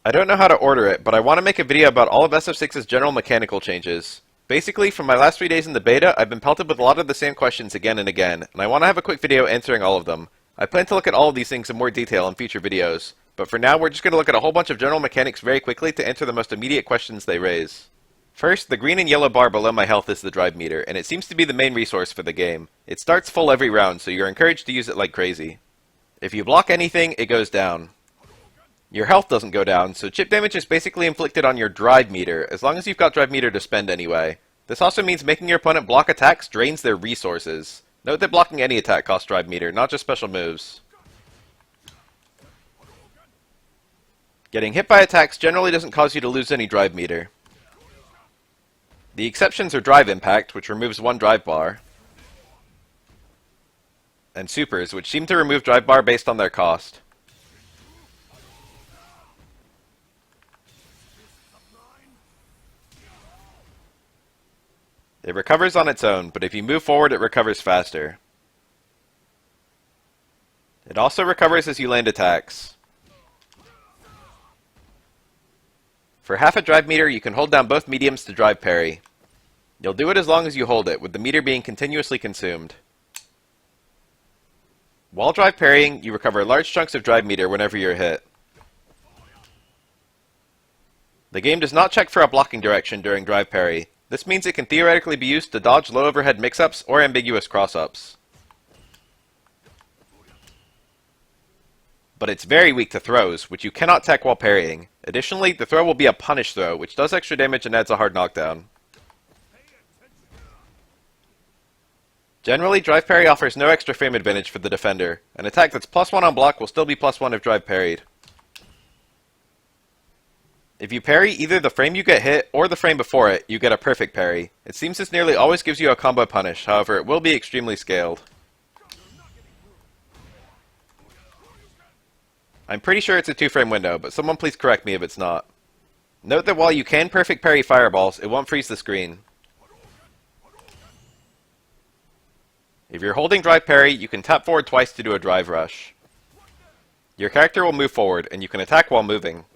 I don't know how to order it, but I want to make a video about all of SF6's general mechanical changes. Basically, from my last 3 days in the beta, I've been pelted with a lot of the same questions again and again, and I want to have a quick video answering all of them. I plan to look at all of these things in more detail in future videos, but for now we're just going to look at a whole bunch of general mechanics very quickly to answer the most immediate questions they raise. First, the green and yellow bar below my health is the drive meter, and it seems to be the main resource for the game. It starts full every round, so you're encouraged to use it like crazy. If you block anything, it goes down. Your health doesn't go down, so chip damage is basically inflicted on your drive meter, as long as you've got drive meter to spend anyway. This also means making your opponent block attacks drains their resources. Note that blocking any attack costs drive meter, not just special moves. Getting hit by attacks generally doesn't cause you to lose any drive meter. The exceptions are drive impact, which removes one drive bar, and supers, which seem to remove drive bar based on their cost. It recovers on its own, but if you move forward it recovers faster. It also recovers as you land attacks. For half a drive meter, you can hold down both mediums to drive parry. You'll do it as long as you hold it, with the meter being continuously consumed. While drive parrying, you recover large chunks of drive meter whenever you're hit. The game does not check for a blocking direction during drive parry. This means it can theoretically be used to dodge low overhead mix-ups or ambiguous cross-ups. But it's very weak to throws, which you cannot tech while parrying. Additionally, the throw will be a punish throw, which does extra damage and adds a hard knockdown. Generally, drive parry offers no extra frame advantage for the defender. An attack that's +1 on block will still be +1 if drive parried. If you parry either the frame you get hit or the frame before it, you get a perfect parry. It seems this nearly always gives you a combo punish, however it will be extremely scaled. I'm pretty sure it's a 2-frame window, but someone please correct me if it's not. Note that while you can perfect parry fireballs, it won't freeze the screen. If you're holding drive parry, you can tap forward twice to do a drive rush. Your character will move forward, and you can attack while moving.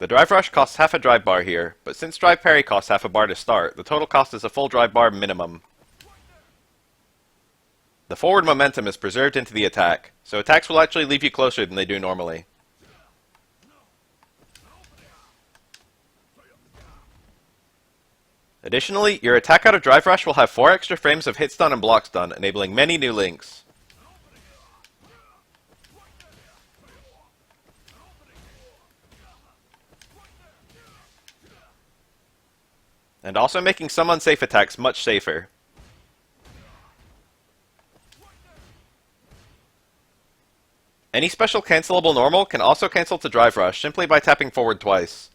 The drive rush costs half a drive bar here, but since drive parry costs half a bar to start, the total cost is a full drive bar minimum. The forward momentum is preserved into the attack, so attacks will actually leave you closer than they do normally. Additionally, your attack out of drive rush will have 4 extra frames of hit stun and block stun, enabling many new links. And also making some unsafe attacks much safer. Any special cancelable normal can also cancel to drive rush simply by tapping forward twice.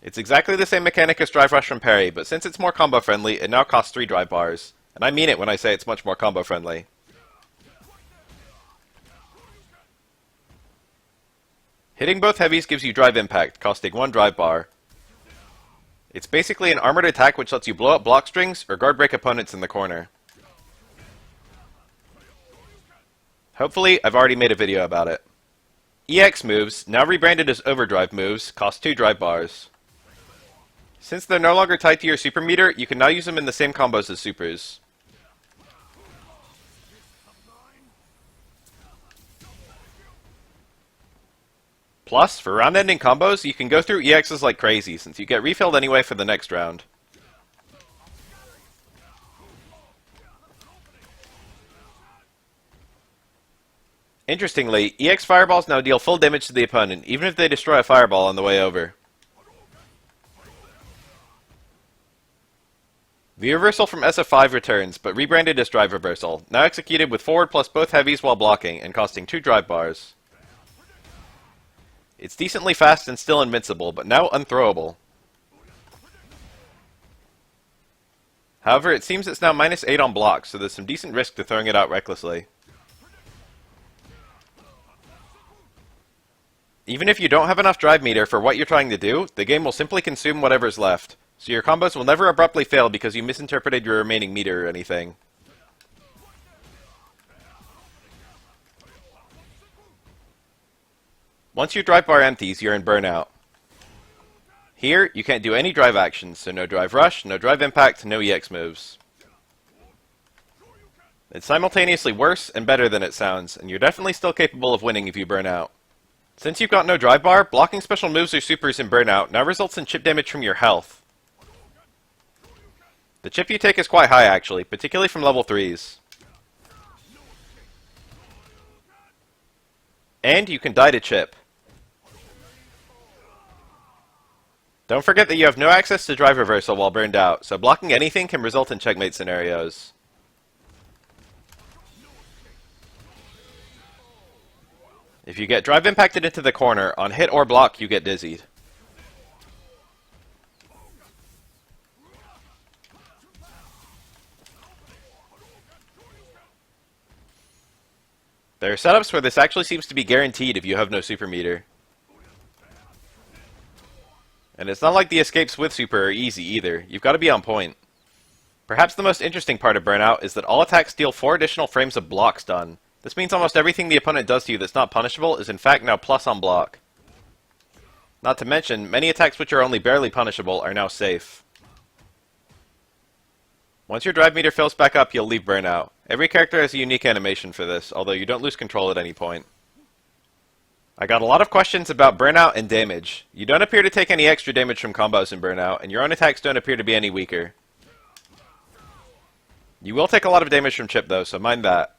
It's exactly the same mechanic as drive rush from parry, but since it's more combo friendly, it now costs 3 drive bars. And I mean it when I say it's much more combo friendly. Hitting both heavies gives you drive impact, costing 1 drive bar. It's basically an armored attack which lets you blow up block strings or guard break opponents in the corner. Hopefully, I've already made a video about it. EX moves, now rebranded as overdrive moves, cost 2 drive bars. Since they're no longer tied to your super meter, you can now use them in the same combos as supers. Plus, for round-ending combos, you can go through EXs like crazy, since you get refilled anyway for the next round. Interestingly, EX fireballs now deal full damage to the opponent, even if they destroy a fireball on the way over. The reversal from SF5 returns, but rebranded as drive reversal, now executed with forward plus both heavies while blocking, and costing 2 drive bars. It's decently fast and still invincible, but now unthrowable. However, it seems it's now -8 on block, so there's some decent risk to throwing it out recklessly. Even if you don't have enough drive meter for what you're trying to do, the game will simply consume whatever's left, so your combos will never abruptly fail because you misinterpreted your remaining meter or anything. Once your drive bar empties, you're in Burnout. Here, you can't do any drive actions, so no drive rush, no drive impact, no EX moves. It's simultaneously worse and better than it sounds, and you're definitely still capable of winning if you burn out. Since you've got no drive bar, blocking special moves or supers in Burnout now results in chip damage from your health. The chip you take is quite high actually, particularly from level 3s. And you can die to chip. Don't forget that you have no access to drive reversal while burned out, so blocking anything can result in checkmate scenarios. If you get drive impacted into the corner, on hit or block, you get dizzied. There are setups where this actually seems to be guaranteed if you have no super meter. And it's not like the escapes with super are easy either, you've got to be on point. Perhaps the most interesting part of Burnout is that all attacks deal 4 additional frames of block stun. This means almost everything the opponent does to you that's not punishable is in fact now plus on block. Not to mention, many attacks which are only barely punishable are now safe. Once your drive meter fills back up, you'll leave Burnout. Every character has a unique animation for this, although you don't lose control at any point. I got a lot of questions about Burnout and damage. You don't appear to take any extra damage from combos in Burnout, and your own attacks don't appear to be any weaker. You will take a lot of damage from chip though, so mind that.